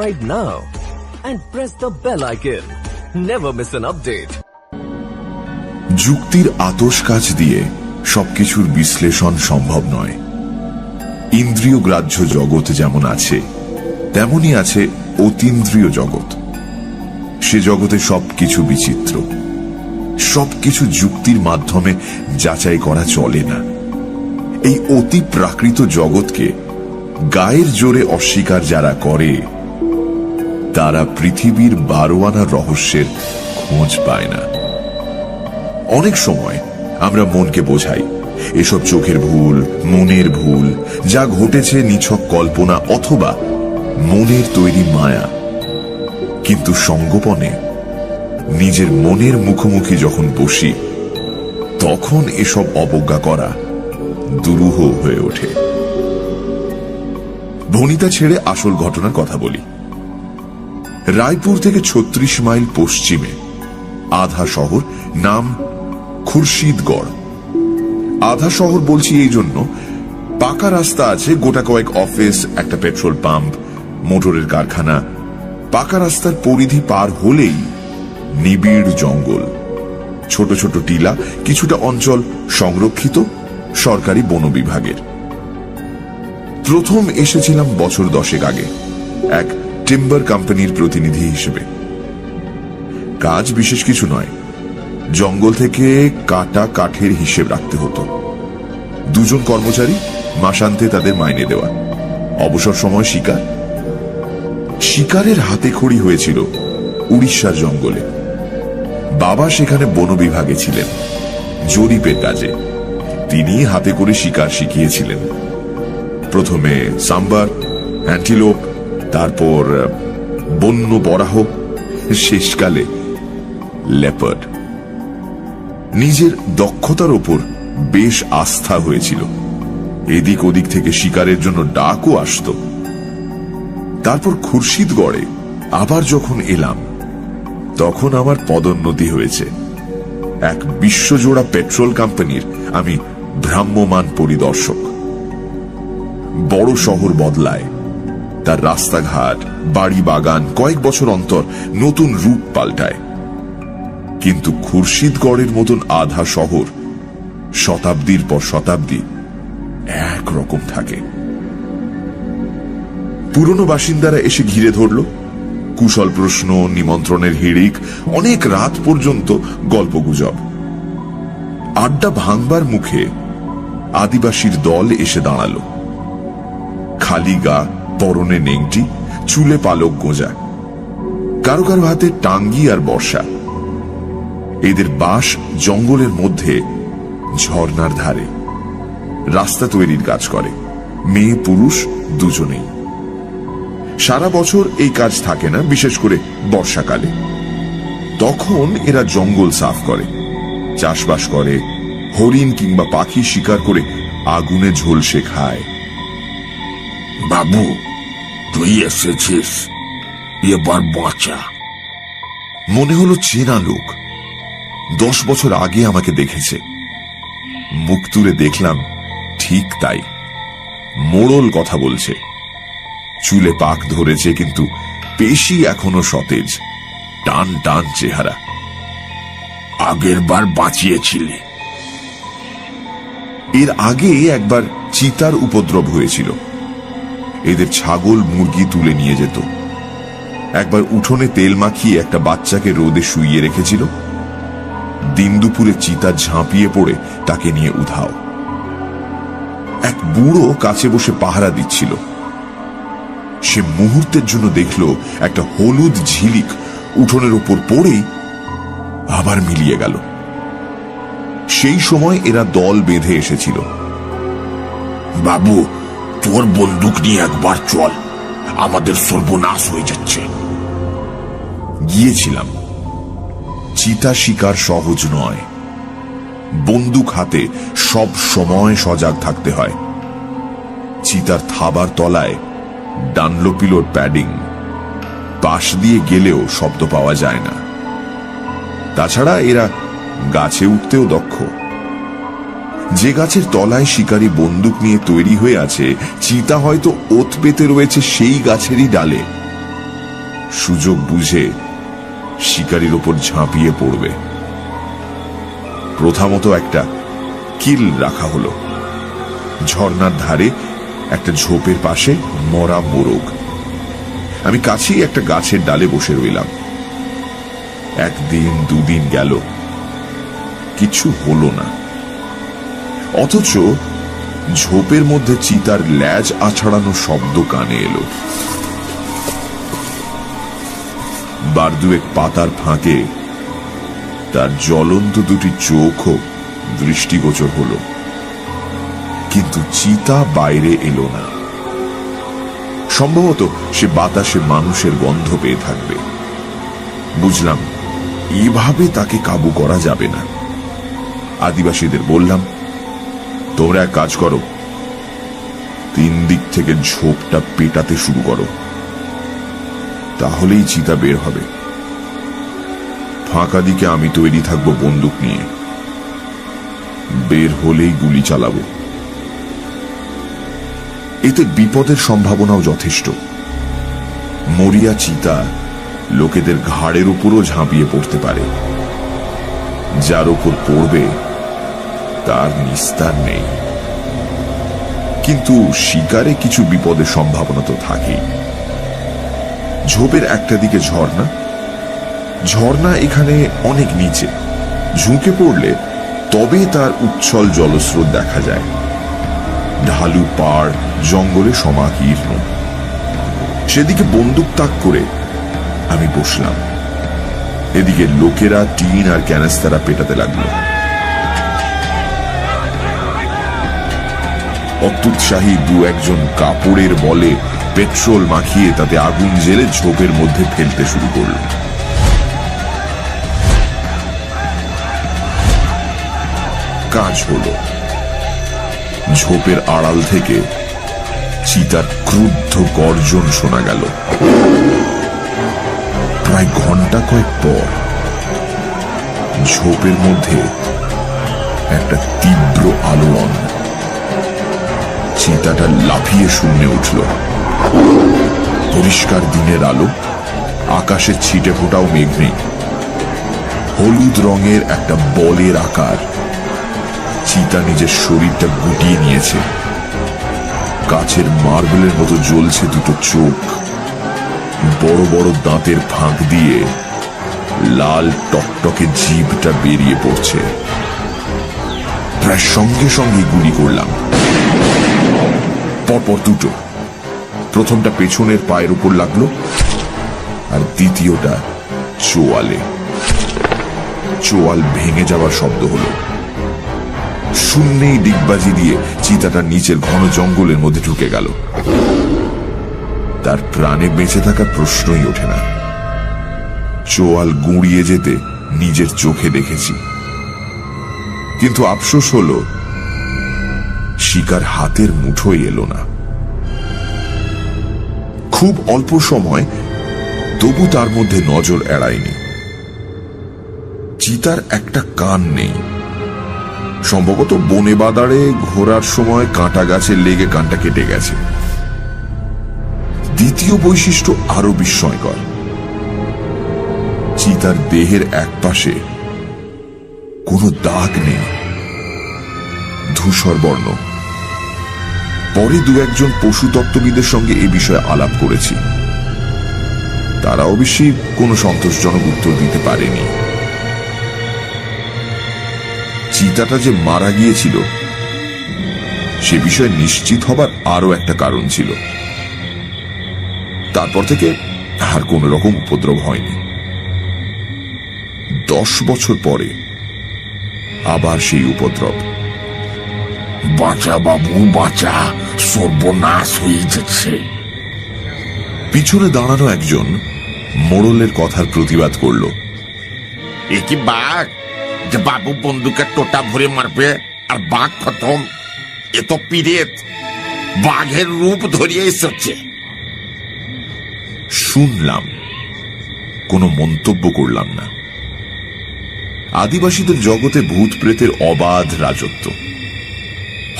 subscribe now and press the bell icon. Never miss an update. যুক্তির আতশ কাচ দিয়ে সবকিছুর বিশ্লেষণ সম্ভব নয়। ইন্দ্রিয় গ্রাহ্য জগৎ যেমন আছে তেমনি আছে অতীন্দ্রিয় জগৎ। সে জগতে সবকিছু বিচিত্র, সবকিছু যুক্তির মাধ্যমে যাচাই করা চলে না। এই অতি প্রাকৃত জগৎকে গায়ের জোরে অস্বীকার যারা করে তারা পৃথিবীর 12 আনা রহস্যের খোঁজ পায় না। অনেক সময় আমরা মনকে বোঝাই এসব চোখের ভুল, মনের ভুল, যা ঘটেছে নিছক কল্পনা অথবা মনের তৈরি মায়া। কিন্তু সঙ্গোপনে নিজের মনের মুখোমুখি যখন বসি তখন এসব অবজ্ঞা করা দুরূহ হয়ে ওঠে। ভনিতা ছেড়ে আসল ঘটনার কথা বলি। রায়পুর থেকে 36 মাইল পশ্চিমে আধা শহর, নাম খুরশিদগড়। আধা শহর বলছি এই জন্য, পাকা রাস্তা আছে, গোটা কয়েক অফিস, একটা পেট্রোল পাম্প, মোটরের কারখানা। পাকা রাস্তার পরিধি পার হলেই নিবিড় জঙ্গল, ছোট ছোট টিলা, কিছুটা অঞ্চল সংরক্ষিত সরকারি বন বিভাগের। প্রথম এসেছিলাম বছর 10 আগে এক টিম্বার কোম্পানির প্রতিনিধি হিসেবে। কাজ বিশেষ কিছু নয়, জঙ্গল থেকে কাটা কাঠের হিসেব রাখতে হতো। 2 জন কর্মচারী, মাসান্তে তাদের মাইনে দেওয়া। অবসর সময় শিকার। শিকারের হাতে খড়ি হয়েছিল উড়িষ্যার জঙ্গলে। বাবা সেখানে বন বিভাগে ছিলেন, জরিপের কাজে। তিনি হাতে করে শিকার শিখিয়েছিলেন। প্রথমে সাম্বার, অ্যান্টিলোপ, তারপর বন্য বরাহ, শেষকালে লেপার্ড। নিজের দক্ষতার ওপর বেশ আস্থা হয়েছিল। এদিক ওদিক থেকে শিকারের জন্য ডাকও আসত। তারপর খুরশিদগড়ে আবার যখন এলাম তখন আমার পদোন্নতি হয়েছে। এক বিশ্বজোড়া পেট্রোল কোম্পানির আমি ভ্রাম্যমান পরিদর্শক। বড় শহর বদলায়, তার রাস্তাঘাট, বাড়ি বাগান কয়েক বছর অন্তর নতুন রূপ পাল্টায়। কিন্তু খুরশিদগড়ের মতন আধা শহর শতাব্দীর পর শতাব্দী একরকম থাকে। পুরনো বাসিন্দারা এসে ঘিরে ধরল, কুশল প্রশ্ন, নিমন্ত্রণের হিড়িক, অনেক রাত পর্যন্ত গল্পগুজব। আড্ডা ভাঙবার মুখে আদিবাসীর দল এসে দাঁড়ালো। খালি গা, পরনে নেংটি, চুলে পালক গোঁজা, কারো কারো হাতে টাঙ্গি আর বর্ষা। এদের বাস জঙ্গলের মধ্যে ঝর্ণার ধারে। রাস্তা তৈরির কাজ করে, মেয়ে পুরুষ দুজনেই। সারা বছর এই কাজ থাকে না, বিশেষ করে বর্ষাকালে। তখন এরা জঙ্গল সাফ করে, চাষবাস করে, হরিণ কিংবা পাখি শিকার করে আগুনে ঝলসে খায়। বাবু, তুই এসেছিস, এবার বাঁচা। মনে হলো চেনা লোক। 10 বছর আগে আমাকে দেখেছে। মুখ তুলে দেখলাম, ঠিক তাই, মোড়ল কথা বলছে। চুলে পাক ধরেছে, কিন্তু পেশি এখনো সতেজ, টান টান চেহারা। আগের বার বাঁচিয়েছিলি। এর আগে একবার চিতার উপদ্রব হয়েছিল। এদের ছাগল মুরগি তুলে নিয়ে যেত। একবার উঠোনে তেল মাখিয়ে একটা বাচ্চাকে রোদে শুইয়ে রেখেছিল। দিন দুপুরে চিতা ঝাঁপিয়ে পড়ে তাকে নিয়ে উধাও। এক বুড়ো কাছে বসে পাহারা দিচ্ছিল। সে মুহূর্তের জন্য দেখল একটা হলুদ ঝিলিক উঠোনের উপর পড়েই আবার মিলিয়ে গেল। সেই সময় এরা দল বেঁধে এসেছিল। বাবু, তোর বন্দুক নিয়ে একবার চল, আমাদের সর্বনাশ হয়ে যাচ্ছে। গিয়েছিলাম। চিতা শিকার সহজ নয়। বন্দুক হাতে সব সময় সজাগ থাকতে হয়। চিতার থাবার তলায় ডানলোপিলোর প্যাডিং, পাশ দিয়ে গেলেও শব্দ পাওয়া যায় না। তাছাড়া এরা গাছে উঠতেও দক্ষ। যে গাছের তলায় শিকারী বন্দুক নিয়ে তৈরি হয়ে আছে, চিতা হয়তো ওত পেতে রয়েছে সেই গাছেরই ডালে। সুযোগ বুঝে শিকারীর ওপর ঝাঁপিয়ে পড়বে। প্রথমত একটা কিল রাখা হলো। ঝর্ণার ধারে একটা ঝোপের পাশে মরা মোরগ। আমি কাছেই একটা গাছের ডালে বসে রইলাম। একদিন দুদিন গেল, কিছু হলো না। অথচ ঝোপের মধ্যে চিতার ল্যাজ আছড়ানো শব্দ কানে এলো। বার দুয়েক পাতার ফাঁকে তার জ্বলন্ত দুটি চোখও দৃষ্টিগোচর হলো, কিন্তু চিতা বাইরে এলো না। সম্ভবত সে বাতাসে মানুষের গন্ধ পেয়ে থাকবে। বুঝলাম এভাবে তাকে কাবু করা যাবে না। আদিবাসীদের বললাম, তোমরা এক কাজ করো, 3 দিক থেকে ঝোপটা পেটাতে শুরু করো, তাহলেই চিতা বের হবে। ফাঁকা দিকে আমি তৈরি থাকবো বন্দুক নিয়ে, বের হলেই গুলি চালাবো। এতে বিপদের সম্ভাবনাও যথেষ্ট। মরিয়া চিতা লোকেদের ঘাড়ের উপরও ঝাঁপিয়ে পড়তে পারে। যার উপর পড়বে তার নিস্তার নেই। কিন্তু শিকারে কিছু বিপদের সম্ভাবনা তো থাকেই। ঝোপের একটা দিকে ঝর্ণা। ঝর্ণা এখানে অনেক নিচে, ঝুঁকে পড়লে তবে তার উচ্ছল জলস্রোত দেখা যায়। ঢালু পাড় জঙ্গলে সমাকীর্ণ। সেদিকে বন্দুক তাক করে আমি বসলাম। এদিকে লোকেরা টিন আর ক্যানেস্তারা পেটাতে লাগলো। অত্যুৎসাহী 2-1 কাপড়ের বলে পেট্রোল মাখিয়ে তাতে আগুন জেলে ঝোপের মধ্যে ফেলতে শুরু করল। কাজ হলো। ঝোপের আড়াল থেকে চিতার ক্রুদ্ধ গর্জন শোনা গেল। প্রায় ঘন্টা কয়েক পর ঝোপের মধ্যে একটা তীব্র আলোড়ন। চিতাটা লাফিয়ে শূন্যে উঠল। পরিষ্কার দিনের আলো, আকাশে ছিটে ফোটাও মেঘ নেই। হলুদ রঙের একটা বলের আকার। চিতা নিজের শরীরটা গুটিয়ে নিয়েছে। কাছের মার্বেলের মতো জ্বলছে দুটো চোখ। বড় বড় দাঁতের ফাঁক দিয়ে লাল টকটকে জিভটা বেরিয়ে পড়ছে। প্রায় সঙ্গে সঙ্গে গুলি করলাম, পরপর দুটো। প্রথমটা পেছনের পায়ের উপর লাগলো, আর দ্বিতীয়টা চোয়ালে। চোয়াল ভেঙে যাওয়ার শব্দ হলো। শূন্যেই ডিগবাজি দিয়ে চিতাটা নিচের ঘন জঙ্গলের মধ্যে ঢুকে গেল। তার প্রাণে বেঁচে থাকার প্রশ্নই ওঠে না। চোয়াল গুঁড়িয়ে যেতে নিজের চোখে দেখেছি, কিন্তু আফসোস হলো শিকার হাতের মুঠোয় এলো না। খুব অল্প সময়, তবু তার মধ্যে নজর এড়ায়নি। চিতার একটা কান নেই। সম্ভবত বনে বাদারে ঘোরার সময় কাঁটা গাছে লেগে কানটা কেটে গেছে। দ্বিতীয় বৈশিষ্ট্য আরো বিস্ময়কর। চিতার দেহের একপাশে কোনো দাগ নেই, ধূসর বর্ণ। পরে 2-1 পশুতত্ত্ববিদের সঙ্গে এ বিষয়ে আলাপ করেছি। তারা অবশ্যই কোনো সন্তোষজনক উত্তর দিতে পারেনি। চিতাটা যে মারা গিয়েছিল সে বিষয়ে নিশ্চিত হবার আরো একটা কারণ ছিল। তারপর থেকে আর কোন রকম উপদ্রব হয়নি। 10 বছর পরে আবার সেই উপদ্রব। বাঁচা বাবু বাঁচা, সর্বনাশ হয়ে যাচ্ছে। পিছনে দাঁড়ানো একজন মোড়লের কথার প্রতিবাদ করল। এ কি বাঘ যে বাবু বন্দুকের টোটা ভরে মারবে আর বাঘ খতম? এ তো পিরেত, বাঘের রূপ ধরিয়ে এসেছে। শুনলাম, কোনো মন্তব্য করলাম না। আদিবাসীদের জগতে ভূত প্রেতের অবাধ রাজত্ব।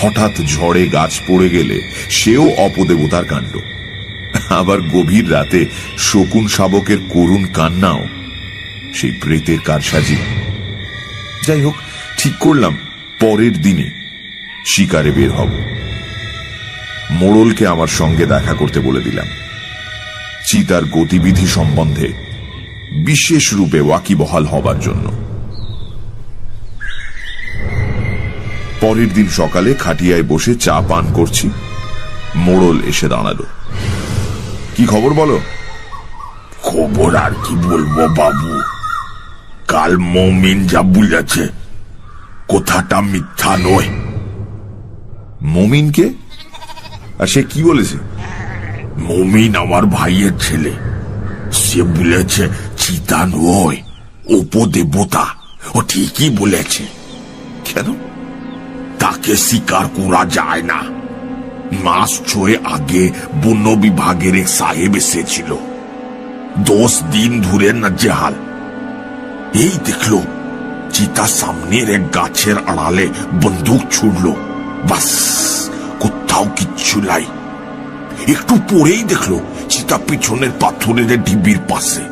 হঠাৎ ঝড়ে গাছ পড়ে গেলে সেও অপদেবতার কাণ্ড। আবার গভীর রাতে শকুন শাবকের করুণ কান্নাও সেই প্রেতের কারসাজি। যাই হোক, ঠিক করলাম পরের দিনে শিকারে বের হব। মোড়লকে আমার সঙ্গে দেখা করতে বলে দিলাম, চিতার গতিবিধি সম্বন্ধে বিশেষ রূপে ওয়াকিবহাল হবার জন্য। পরের দিন সকালে খাটিয়ায় বসে চা পান করছি, মোড়ল এসে দাঁড়ালো। কি খবর বলো? খবর আর কি বলবো বাবু, কাল মমিন যা বলেছে কথাটা মিথ্যা নয়। মমিনকে? আর সে কি বলেছে? মমিন আমার ভাইয়ের ছেলে, সে বলেছে চিতা নয়, উপদেবতা। ও ঠিকই বলেছে। কেন? তাকে স্বীকার করা যায় না। মাস 6 আগে বন্য বিভাগের এক সাহেব এসেছিল, 10 দিন ধরে নাজেহাল। এই দেখলো চিতা সামনের এক গাছের আড়ালে বন্দুক ছুড়লো, বাস কোথাও কিচ্ছু নাই। একটু পরেই দেখলো চিতা পিছনের পাথরের ঢিবির পাশে।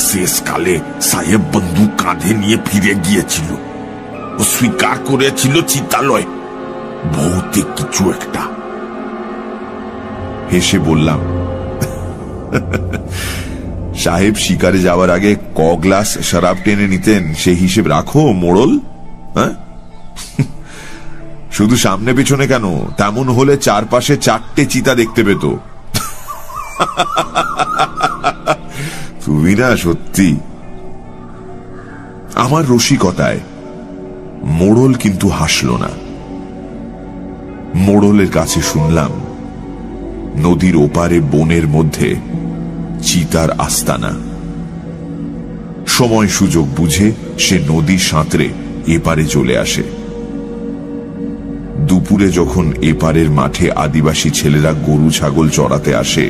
শেষকালে সাহেব বন্দুক কাঁধে নিয়ে ফিরে গিয়েছিল। ও স্বীকার করেছিল চিতালয়, ভৌতিক কিছু একটা। হেসে বললাম, সাহেব শিকারে যাওয়ার আগে ক গ্লাস শরাব টেনে নিতেন সে হিসেব রাখো মোড়ল। হ্যাঁ, শুধু সামনে পেছনে কেন, তেমন হলে চারপাশে 4টে চিতা দেখতে পেত। তুমি না সত্যি। আমার রসিকতায় মোড়ল কিন্তু হাসল না। মোড়লের কাছে শুনলাম নদীর ওপারে বনের মধ্যে চিতার আস্তানা। সময় সুযোগ বুঝে সে নদী সাঁতরে এপারে চলে আসে। দুপুরে যখন এপারের মাঠে আদিবাসী ছেলেরা গরু ছাগল চড়াতে আসে,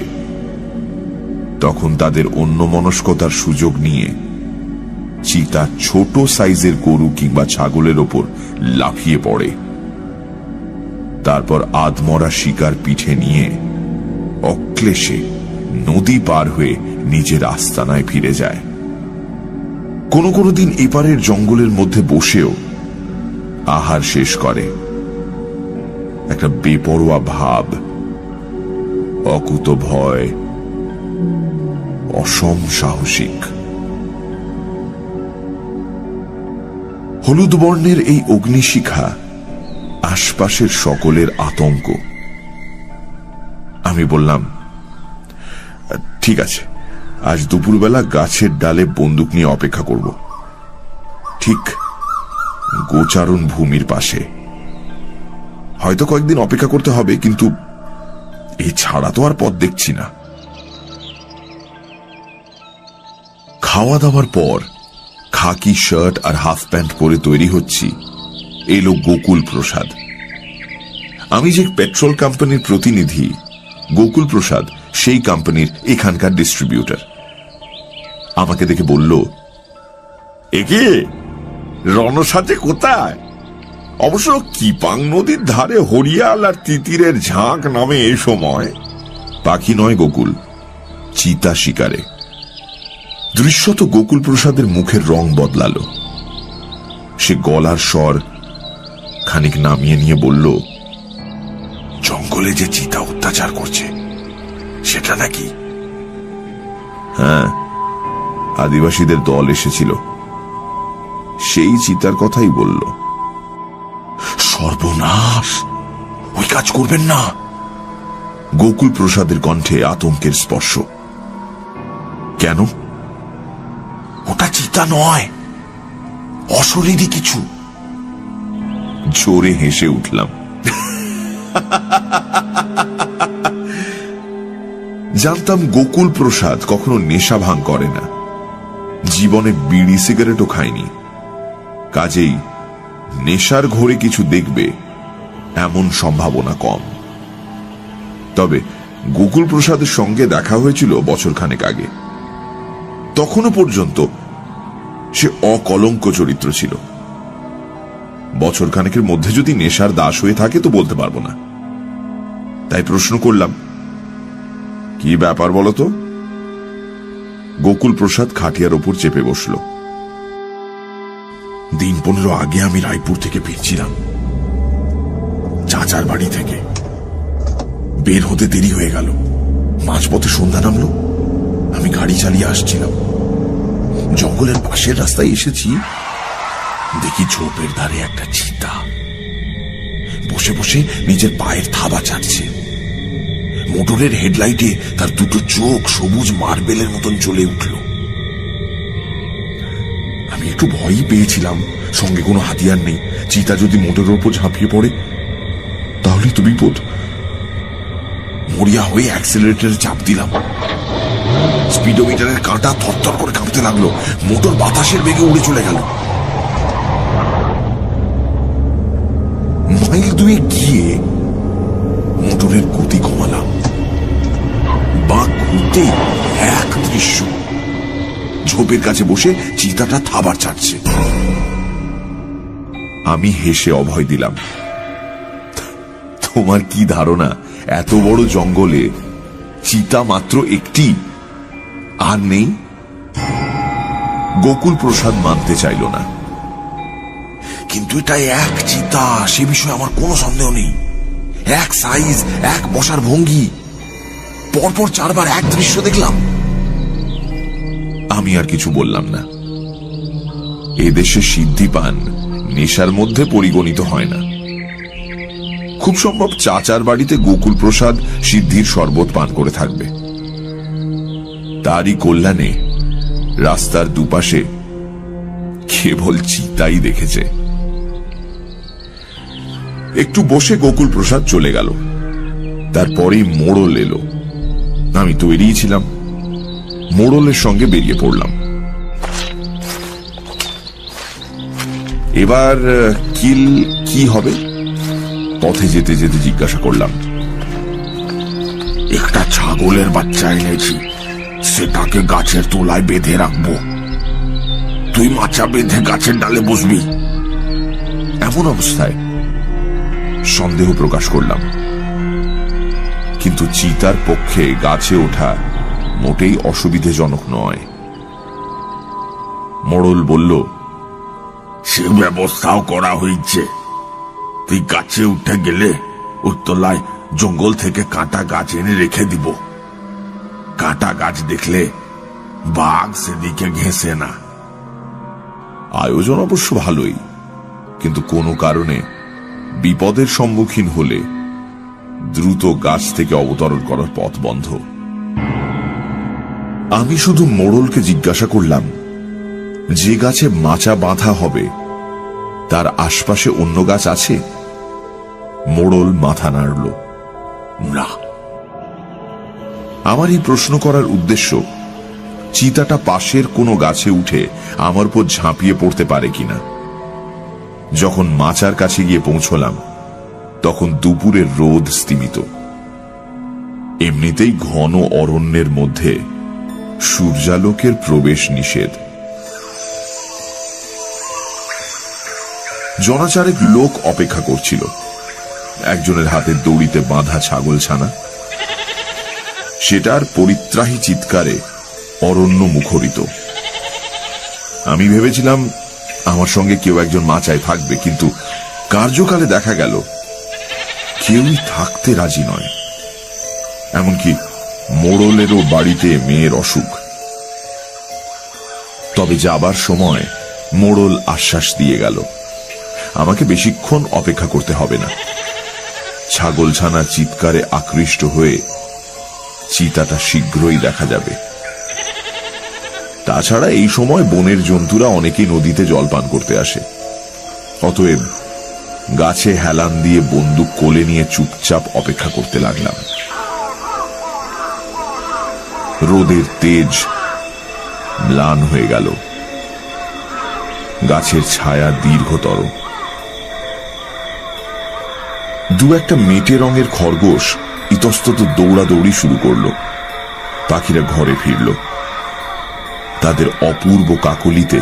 তখন তাদের অন্যমনস্কতার সুযোগ নিয়ে চিতা ছোট সাইজের গরু কিংবা ছাগলের ওপর লাফিয়ে পড়ে। তারপর আধমরা শিকার পিঠে নিয়ে অক্লেশে নদী পার হয়ে নিজের আস্তানায় ফিরে যায়। কোনো কোনো দিন এপারের জঙ্গলের মধ্যে বসেও আহার শেষ করে। একটা বেপরোয়া ভাব, অকুত ভয়, অসম সাহসিক। হলুদ বর্ণের এই অগ্নিশিখা আশপাশের সকলের আতঙ্ক। আমি বললাম, ঠিক আছে, আজ দুপুরবেলা গাছের ডালে বন্দুক নিয়ে অপেক্ষা করব, ঠিক গোচারণ ভূমির পাশে। হয়তো কয়েকদিন অপেক্ষা করতে হবে, কিন্তু এই ছাড়া তো আর পথ দেখছি না। খাওয়া দাওয়ার পর খাকি শার্ট আর হাফ প্যান্ট পরে তৈরি হচ্ছি, এলো গোকুল প্রসাদ। আমি যে পেট্রোল কোম্পানির প্রতিনিধি, গোকুল প্রসাদ সেই কোম্পানির এখানকার ডিস্ট্রিবিউটর। আমাকে দেখে বলল, একে রণসাজে কোথায়? অবশ্য কিপাং নদীর ধারে হরিয়াল আর তিতিরের ঝাঁক নামে এই সময়। পাখি নয় গোকুল, চিতা শিকারে। দৃশ্যত গোকুল প্রসাদের মুখের রং বদলালো। সে গলার স্বর খানিক নামিয়ে নিয়ে বলল, জঙ্গলে যে চিতা অত্যাচার করছে সেটা নাকি? হ্যাঁ, আদিবাসীদের দল এসেছিল, সেই চিতার কথাই বলল। সর্বনাশ, ওই কাজ করবেন না। গোকুল প্রসাদের কণ্ঠে আতঙ্কের স্পর্শ। কেন? ওটা চিতা নয়, অশরীরী কিছু। জোরে হেসে উঠলাম। জানতাম গোকুল প্রসাদ কখনো নেশা ভাঙ করে না, জীবনে বিড়ি সিগারেটও খায়নি। কাজেই নেশার ঘোরে কিছু দেখবে এমন সম্ভাবনা কম। তবে গোকুল প্রসাদের সঙ্গে দেখা হয়েছিল বছরখানেক আগে। তখনও পর্যন্ত সে অকলঙ্ক চরিত্র ছিল। বছরখানেকের মধ্যে যদি নেশার দাস হয়ে থাকে তো বলতে পারবো না। তাই প্রশ্ন করলাম, কি ব্যাপার বলো তো? গোকুল প্রসাদ খাটিয়ার ওপর চেপে বসল। দিন 15 আগে আমি রায়পুর থেকে ফিরছিলাম, চাচার বাড়ি থেকে। বের হতে দেরি হয়ে গেল, মাঝপথে সন্ধ্যা নামলো। আমি গাড়ি চালিয়ে আসছিলাম, জঙ্গলের পাশের রাস্তায় এসেছি। দেখি ঝোপের ধারে একটা চিতা বসে বসে নিজের পায়ের থাবা চাটছে। মোটরের হেডলাইটে তার দুটো চোখ সবুজ মার্বেলের মতন জ্বলে উঠল। আমি একটু ভয়ই পেয়েছিলাম, সঙ্গে কোনো হাতিয়ার নেই। চিতা যদি মোটরের উপর ঝাঁপিয়ে পড়ে তাহলে তো বিপদ। মরিয়া হয়ে অ্যাক্সিলারেটরে চাপ দিলাম। স্পিডোমিটারের কাঁটা থরথর করে কাঁপতে লাগলো। মোটর বাতাসের বেগে উড়ে চলে গেল। মাইল 2 গিয়ে মোটরের গতি কমালাম। বাঁক ঘুরতে এক দৃশ্য, ঝোপের কাছে বসে চিতাটা থাবার চাটছে। আমি হেসে অভয় দিলাম। তোমার কি ধারণা, এত বড় জঙ্গলে চিতা মাত্র একটি, আর নেই? গোকুল প্রসাদ মানতে চাইল না। কিন্তু এটা এক চিতা, সে বিষয়ে আমার কোনো সন্দেহ নেই। এক সাইজ, এক বসার ভঙ্গি, পরপর 4 বার এক দৃশ্য দেখলাম। আমি আর কিছু বললাম না। এদেশে সিদ্ধি পান নেশার মধ্যে পরিগণিত হয় না। খুব সম্ভব চাচার বাড়িতে গোকুল প্রসাদ সিদ্ধির শরবত পান করে থাকবে। তারই কল্যাণে রাস্তার দুপাশে কেবল চিতাই দেখেছে। একটু বসে গোকুল প্রসাদ চলে গেল। তারপরেই মোড়ল এলো। আমি তৈরি ছিলাম, মোড়লের সঙ্গে বেরিয়ে পড়লাম। এবার কিল কি হবে? পথে যেতে যেতে জিজ্ঞাসা করলাম। একটা ছাগলের বাচ্চা এনেছি, সেটাকে গাছের তলায় বেঁধে রাখবো। তুই মাচা বেঁধে গাছের ডালে বসবি। এমন অবস্থায় সন্দেহ প্রকাশ করলাম, কিন্তু চিতার পক্ষে গাছে ওঠা মোটেই অসুবিধাজনক নয়। মোড়ল বলল, সে ব্যবস্থাও করা হয়েছে। তুই গাছে উঠে গেলে ওর তলায় জঙ্গল থেকে কাঁটা গাছ এনে রেখে দিব। কাঁটা গাছ দেখলে বাঘ সেদিকে ঘেঁষে না। আয়োজন অবশ্য ভালোই, কিন্তু কোনো কারণে বিপদের সম্মুখীন হলে দ্রুত গাছ থেকে অবতরণ করার পথ বন্ধ। আমি শুধু মোড়লকে জিজ্ঞাসা করলাম, যে গাছে মাচা বাঁধা হবে তার আশপাশে অন্য গাছ আছে? মোড়ল মাথা নাড়ল, না। আমার এই প্রশ্ন করার উদ্দেশ্য, চিতাটা পাশের কোনো গাছে উঠে আমার উপর ঝাঁপিয়ে পড়তে পারে কিনা। যখন মাচার কাছে গিয়ে পৌঁছলাম তখন দুপুরের রোদ স্তিমিত। এমনিতেই ঘন অরণ্যের মধ্যে সূর্যালোকের প্রবেশ নিষেধ। জনাচারেক লোক অপেক্ষা করছিল। একজনের হাতে দড়িতে বাঁধা ছাগল ছানা, সেটার পরিত্রাহী চিৎকারে অরণ্য মুখরিত। আমি ভেবেছিলাম আমার সঙ্গে কেউ একজন মাচায় থাকবে, কিন্তু কার্যকালে দেখা গেল কেউই থাকতে রাজি নয়। এমনকি মোড়লেরও বাড়িতে মেয়ের অসুখ। তবে যাবার সময় মোড়ল আশ্বাস দিয়ে গেল, আমাকে বেশিক্ষণ অপেক্ষা করতে হবে না। ছাগলছানা চিৎকারে আকৃষ্ট হয়ে চিতাটা শীঘ্রই দেখা যাবে। তাছাড়া এই সময় বনের জন্তুরা অনেকেই নদীতে জলপান করতে আসে। অতএব গাছে হেলান দিয়ে বন্দুক কোলে নিয়ে চুপচাপ অপেক্ষা করতে লাগলাম। রোদের তেজ ম্লান হয়ে গেল, গাছের ছায়া দীর্ঘতর। দু একটা মেটে রঙের খরগোশ ইতস্তত দৌড়াদৌড়ি শুরু করলো। পাখিরা ঘরে ফিরল। তাদের অপূর্ব কাকলিতে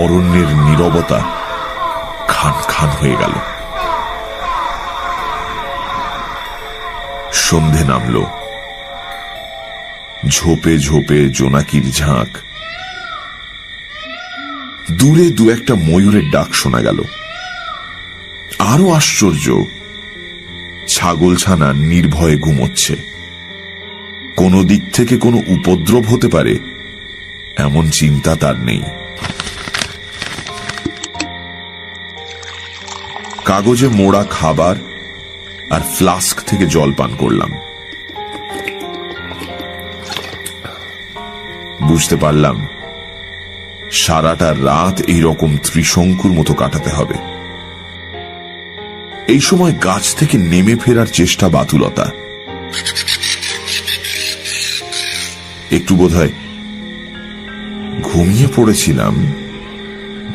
অরণ্যের নীরবতা খান খান হয়ে গেল। সন্ধে নামল। ঝোপে ঝোপে জোনাকির ঝাঁক। দূরে দু একটা ময়ূরের ডাক শোনা গেল। আরো আশ্চর্য, ছাগলছানা নির্ভয়ে ঘুমোচ্ছে। কোনো দিক থেকে কোনো উপদ্রব হতে পারে এমন চিন্তা তার নেই। কাগজে মোড়া খাবার আর ফ্লাস্ক থেকে জল পান করলাম। বুঝতে পারলাম সারাটা রাত এইরকম ত্রিশঙ্কুর মতো কাটাতে হবে। এই সময় গাছ থেকে নেমে ফেরার চেষ্টা বাতুলতা। একটু বোধহয় ঘুমিয়ে পড়েছিলাম।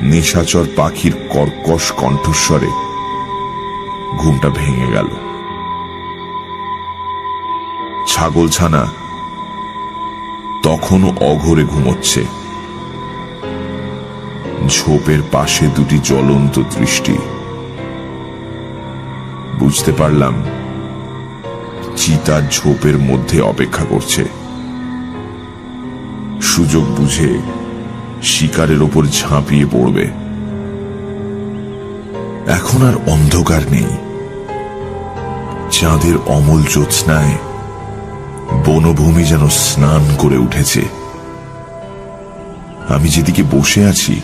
নিশাচর পাখির কর্কশ কণ্ঠস্বরে ঘুমটা ভেঙে গেল। ছাগলছানা তখনও অঘোরে ঘুমোচ্ছে। ঝোপের পাশে দুটি জ্বলন্ত দৃষ্টি। বুঝতে পারলাম চিতা ঝোপের মধ্যে অপেক্ষা করছে। সুযোগ বুঝে শিকারের ওপর ঝাঁপিয়ে পড়বে। এখন আর অন্ধকার নেই। চাঁদের অমল জ্যোৎস্নায় বনভূমি যেন স্নান করে উঠেছে। আমি যেদিকে বসে আছি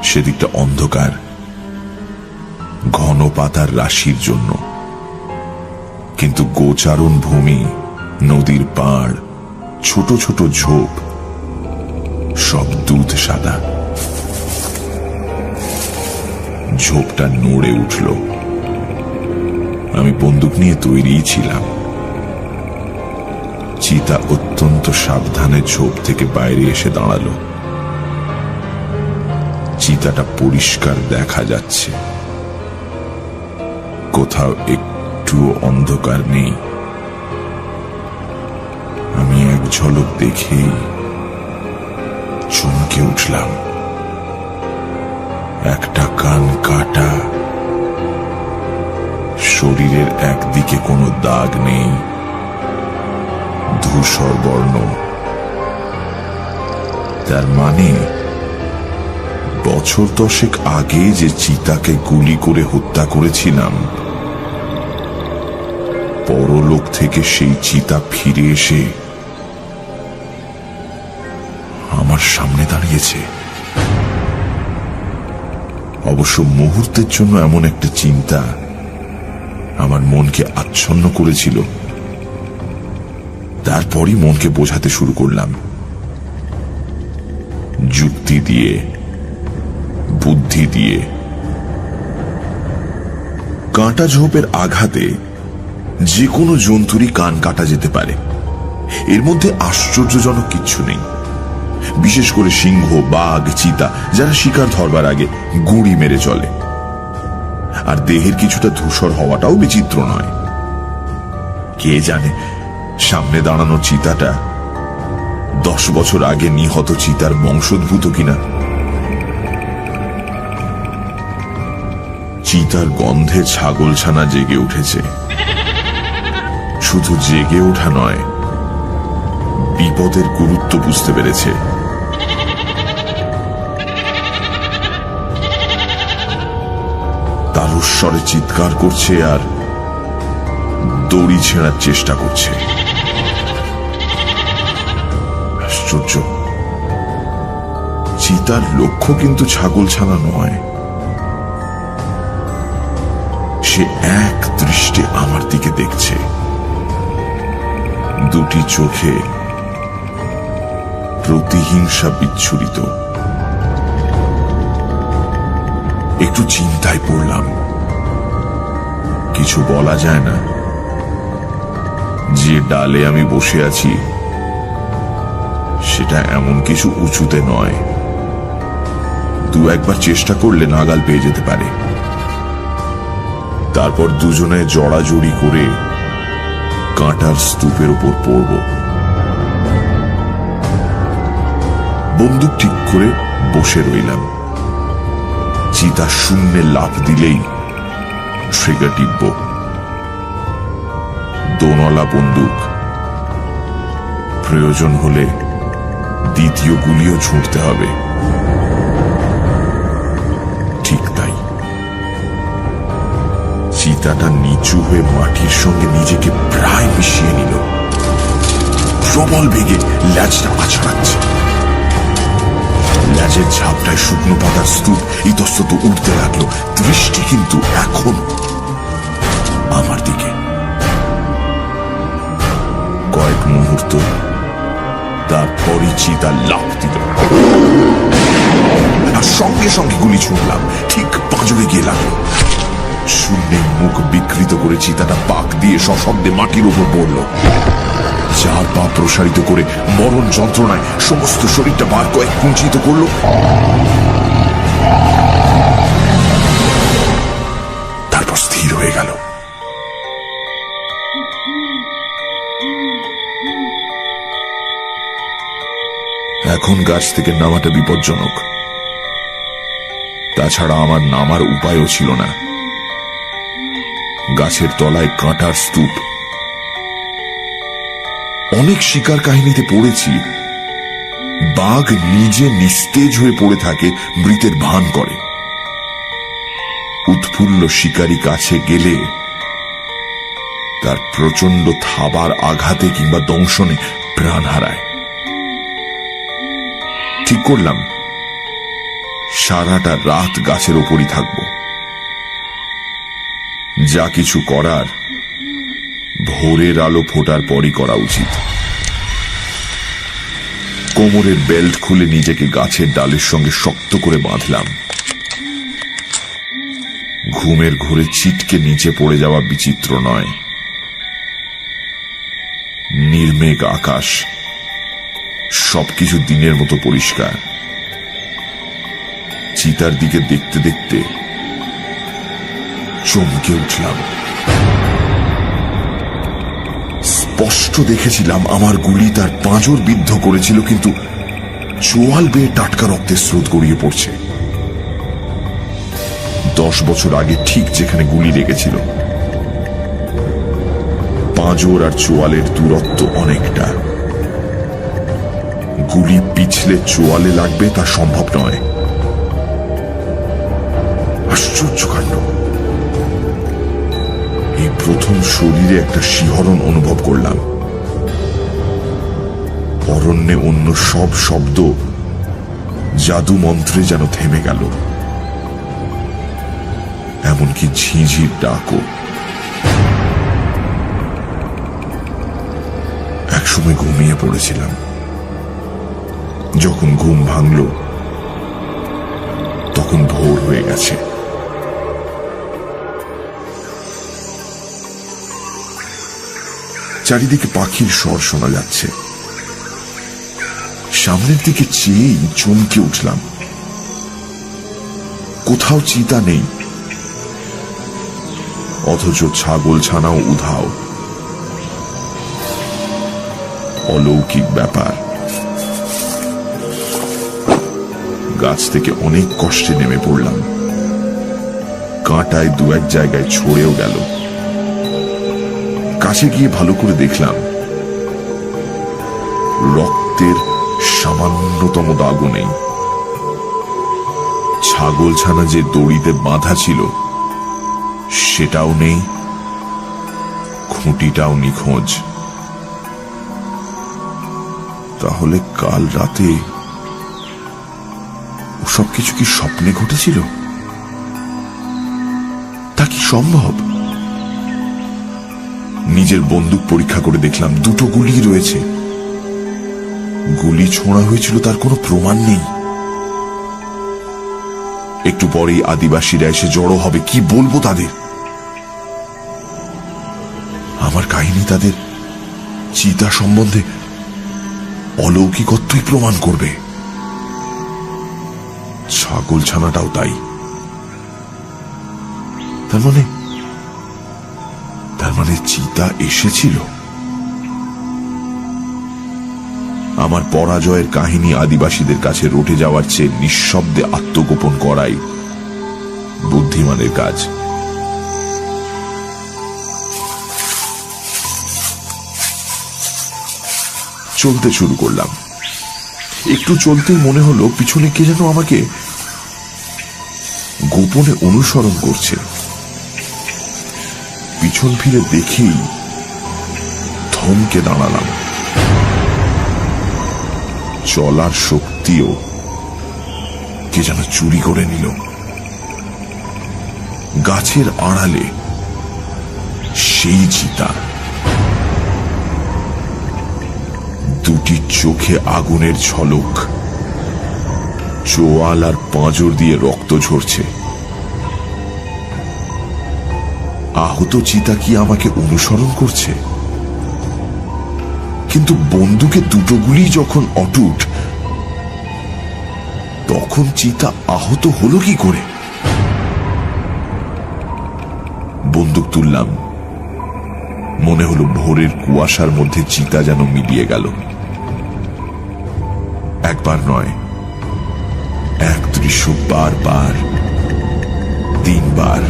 সেদিকটা অন্ধকার, ঘন পাতার রাশির জন্য। কিন্তু গোচারণ ভূমি, নদীর পাড়, ছোট ছোট ঝোপ সব দুধ সাদা। ঝোপটা নড়ে উঠল। আমি বন্দুক নিয়ে তৈরি ছিলাম। চিতা অত্যন্ত সাবধানে ঝোপ থেকে বাইরে এসে দাঁড়ালো। চিতাটা পরিষ্কার দেখা যাচ্ছে। কোথাও একটুও অন্ধকার নেই। আমি এক ঝলক দেখেই চমকে উঠলাম। একটা কান কাটা, শরীরের একদিকে কোনো দাগ নেই, ধূসর বর্ণ। তার মানে বছর 10 আগে যে চিতাকে গুলি করে হত্যা করেছিলাম, পরলোক থেকে সেই চিতা ফিরে এসে আমার সামনে দাঁড়িয়েছে। অবশ্য মুহূর্তের জন্য এমন একটা চিন্তা আমার মনকে আচ্ছন্ন করেছিল। তারপরই মনকে বোঝাতে শুরু করলাম, যুক্তি দিয়ে, বুদ্ধি দিয়ে। কাঁটা ঝোপের আঘাতে যে কোনো জন্তুরই কান কাটা যেতে পারে, এর মধ্যে আশ্চর্যজনক কিচ্ছু নেই। বিশেষ করে সিংহ, বাঘ, চিতা যারা শিকার ধরবার আগে গুঁড়ি মেরে চলে। আর দেহের কিছুটা ধূসর হওয়াটাও বিচিত্র নয়। কে জানে সামনে দাঁড়ানো চিতাটা 10 বছর আগে নিহত চিতার বংশোদ্ভূত কিনা। চিতার গন্ধে ছাগলছানা জেগে উঠেছে। শুধু জেগে ওঠা নয়, বিপদের গুরুত্ব বুঝতে পেরেছে। তারস্বরে চিৎকার করছে আর দড়ি ছেঁড়ার চেষ্টা করছে। আশ্চর্য, চিতার লক্ষ্য কিন্তু ছাগলছানা নয়। সে এক দৃষ্টে আমার দিকে দেখছে। দুটি চোখে প্রতিহিংসা বিচ্ছুরিত। একটু চিন্তায় পড়লাম। কিছু বলা যায় না। যে ডালে আমি বসে আছি সেটা এমন কিছু উঁচুতে নয়। 2-1 বার চেষ্টা করলে নাগাল পেয়ে যেতে পারে। তারপর দুজনে জড়াজড়ি করে কাঁটার স্তূপের উপর পড়ব। বন্দুক ঠিক করে বসে রইলাম। চিতা শূন্যে লাফ দিলেই ট্রিগার টিপব। দোনলা বন্দুক, প্রয়োজন হলে দ্বিতীয় গুলিও ছুঁড়তে হবে। ঠিক তাই, চিতাটা নিচু হয়ে মাটির সঙ্গে নিজেকে প্রায় মিশিয়ে নিল। প্রবল বেগে ল্যাজটা আছড়াচ্ছে। ল্যাজের ঝাপটায় শুকনো পাতার স্তূপ ইতস্তত উঠতে লাগলো, দৃষ্টি কিন্তু এখন আমার দিকে। কয়েক মুহূর্ত, তারপরই চিতা লাফ দিল, আর সঙ্গে সঙ্গে গুলি ছুঁড়লাম, ঠিক পাঁজরে গিয়ে লাগলো। শূন্যে মুখ বিকৃত করে চিতাটা পাক দিয়ে সশব্দে মাটির উপর পড়ল। চার পা প্রসারিত করে মরণ যন্ত্রণায় সমস্ত শরীরটা বার কয়েক কুঞ্চিত করল। তারপর স্থির হয়ে গেল। এখন গাছ থেকে নামাটা বিপজ্জনক। তাছাড়া আমার নামার উপায়ও ছিল না। গাছের তলায় কাঁটার স্তূপ। অনেক শিকার কাহিনীতে পড়েছি, বাঘ নিজে নিস্তেজ হয়ে পড়ে থাকে, মৃতের ভান করে। উৎফুল্ল শিকারী কাছে গেলে তার প্রচন্ড থাবার আঘাতে কিংবা দংশনে প্রাণ হারায়। ঠিক করলাম সারাটা রাত গাছের ওপরই থাকব। যা কিছু করার ভোরের আলো ফোটার পরই করা উচিত। কোমরের বেল্ট খুলে নিজেকে গাছের ডালের সঙ্গে শক্ত করে বাঁধলাম। ঘুমের ঘোরে ছিটকে নিচে পড়ে যাওয়া বিচিত্র নয়। নির্মেঘ আকাশ, সবকিছু দিনের মতো পরিষ্কার। চিতার দিকে দেখতে দেখতে চমকে উঠলাম। স্পষ্ট দেখেছিলাম আমার গুলি তার পাঁজর বিদ্ধ করেছিল, কিন্তু চোয়াল বেয়ে টাটকা রক্তের স্রোত গড়িয়ে পড়ছে। 10 বছর আগে ঠিক যেখানে গুলি লেগেছিল। পাঁজর আর চোয়ালের দূরত্ব অনেকটা। গুলি পিছলে চোয়ালে লাগবে তা সম্ভব নয়। আশ্চর্য কাণ্ড। এই প্রথম শরীরে একটা শিহরণ অনুভব করলাম। অরণ্যে অন্য সব শব্দ জাদু মন্ত্রে যেন থেমে গেল, এমনকি ঝিঁঝির ডাকও। একসময় ঘুমিয়ে পড়েছিলাম। যখন ঘুম ভাঙল তখন ভোর হয়ে গেছে। চারিদিকে পাখির স্বর শোনা যাচ্ছে। সামনের দিকে চেয়েই চমকে উঠলাম। কোথাও চিতা নেই, অথচ ছাগল ছানাও উধাও। অলৌকিক ব্যাপার। গাছ থেকে অনেক কষ্টে নেমে পড়লাম। কাঁটায় দু এক জায়গায় ছড়েও গেল। কাছে গিয়ে ভালো করে দেখলাম রক্তের সামান্যতম দাগও নেই। ছাগল ছানা যে দড়িতে বাঁধা ছিল সেটাও নেই, খুঁটিটাও নিখোঁজ। তাহলে কাল রাতে ওসব কিছু কি স্বপ্নে ঘটেছিল? তা কি সম্ভব? নিজের বন্দুক পরীক্ষা করে দেখলাম, দুটো গুলি রয়েছে। গুলি ছোঁড়া হয়েছিল তার কোনো প্রমাণ নেই। একটু পরেই আদিবাসীরা এসে জড়ো হবে, কি বলবো তাদের? আমার কাহিনী তাদের চিতা সম্বন্ধে অলৌকিকত্বই প্রমাণ করবে। ছাগল ছানাটাও তাই। তার মানে চিতা এসেছিল। আমার পরাজয়ের কাহিনী আদিবাসীদের কাছে রটে যাওয়ার চেয়ে নিঃশব্দে আত্মগোপন করাই বুদ্ধিমানের কাজ। চলতে শুরু করলাম। একটু চলতেই মনে হলো পিছনে কে যেন আমাকে গোপনে অনুসরণ করছে। পিছন ফিরে দেখেই থমকে দাঁড়ালাম। চলার শক্তিও কে যেন চুরি করে নিল। গাছের আড়ালে সেই চিতা, দুটি চোখে আগুনের ঝলক, চোয়াল আর পাঁজর দিয়ে রক্ত ঝরছে। আহত চিতা কি আমাকে অনুসরণ করছে? কিন্তু বন্দুকে দুটো গুলি যখন অটুট, তখন চিতা আহত হলো কি করে? বন্দুক তুললাম। মনে হলো ভোরের কুয়াশার মধ্যে চিতা যেন মিলিয়ে গেল। একবার নয়, এক দৃশ্য বারবার, তিনবার,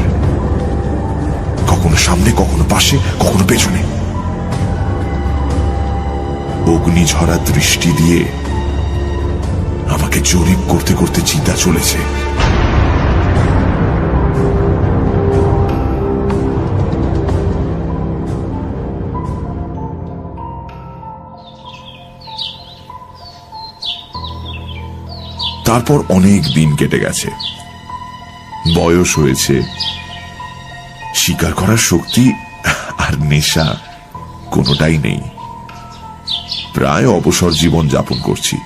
কখনো সামনে, কখনো পাশে, কখনো পেছনে। অগ্নিঝরা দৃষ্টি দিয়ে আমাকে জরিপ করতে করতে চিতা চলেছে। তারপর অনেক দিন কেটে গেছে, বয়স হয়েছে, শিকার করার শক্তি আর নেশা কোনোটাই নেই। প্রায় অবসর জীবন যাপন করছি।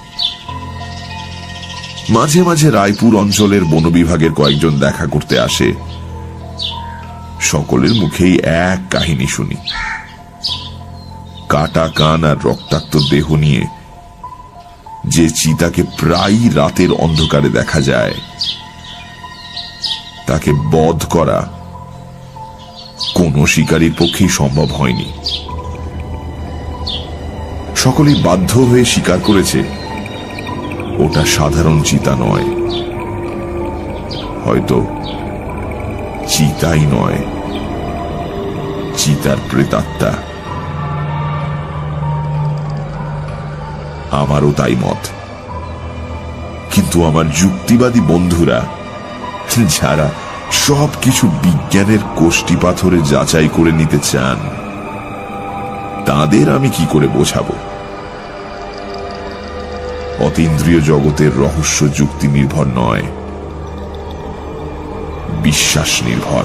মাঝে মাঝে রায়পুর অঞ্চলের বন বিভাগের কয়েকজন দেখা করতে আসে। সকলের মুখেই এক কাহিনী শুনি। কাটা কান আর রক্তাক্ত দেহ নিয়ে যে চিতাকে প্রায়ই রাতের অন্ধকারে দেখা যায়, তাকে বধ করা কোনো শিকারীর পক্ষেই সম্ভব হয়নি। সকলেই বাধ্য হয়ে স্বীকার করেছে ওটা সাধারণ চিতা নয়, হয়তো চিতাই নয়, চিতার প্রেতাত্মা। আমারও তাই মত। কিন্তু আমার যুক্তিবাদী বন্ধুরা, যারা সবকিছু বিজ্ঞানের কোষ্টি পাথরে যাচাই করে নিতে চান, তাদের আমি কি করে বোঝাবো? অতীন্দ্রিয় জগতের রহস্য যুক্তি নির্ভর নয়, বিশ্বাস নির্ভর।